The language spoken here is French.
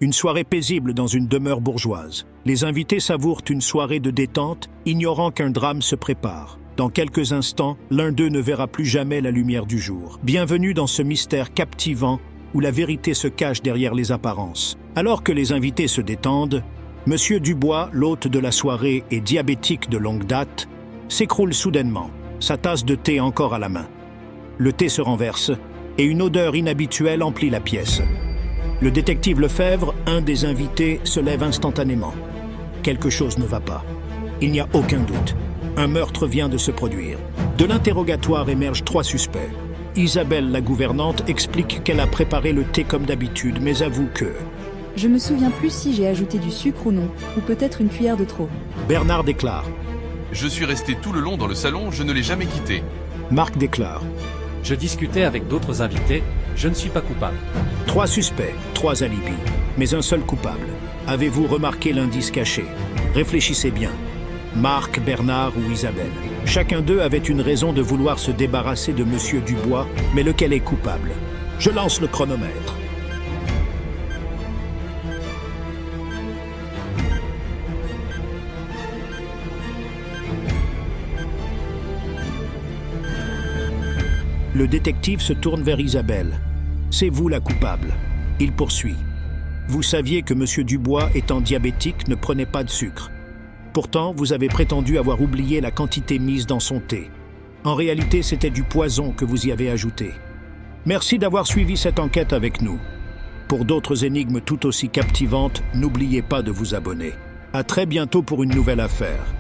Une soirée paisible dans une demeure bourgeoise. Les invités savourent une soirée de détente, ignorant qu'un drame se prépare. Dans quelques instants, l'un d'eux ne verra plus jamais la lumière du jour. Bienvenue dans ce mystère captivant où la vérité se cache derrière les apparences. Alors que les invités se détendent, Monsieur Dubois, l'hôte de la soirée et diabétique de longue date, s'écroule soudainement, sa tasse de thé encore à la main. Le thé se renverse et une odeur inhabituelle emplit la pièce. Le détective Lefebvre, un des invités, se lève instantanément. Quelque chose ne va pas. Il n'y a aucun doute. Un meurtre vient de se produire. De l'interrogatoire émergent 3 suspects. Isabelle, la gouvernante, explique qu'elle a préparé le thé comme d'habitude, mais avoue que... Je me souviens plus si j'ai ajouté du sucre ou non, ou peut-être une cuillère de trop. Bernard déclare. Je suis resté tout le long dans le salon, je ne l'ai jamais quitté. Marc déclare. Je discutais avec d'autres invités, je ne suis pas coupable. 3 suspects, 3 alibis, mais un seul coupable. Avez-vous remarqué l'indice caché? Réfléchissez bien. Marc, Bernard ou Isabelle. Chacun d'eux avait une raison de vouloir se débarrasser de Monsieur Dubois, mais lequel est coupable? Je lance le chronomètre. Le détective se tourne vers Isabelle. C'est vous la coupable. Il poursuit. Vous saviez que Monsieur Dubois, étant diabétique, ne prenait pas de sucre. Pourtant, vous avez prétendu avoir oublié la quantité mise dans son thé. En réalité, c'était du poison que vous y avez ajouté. Merci d'avoir suivi cette enquête avec nous. Pour d'autres énigmes tout aussi captivantes, n'oubliez pas de vous abonner. À très bientôt pour une nouvelle affaire.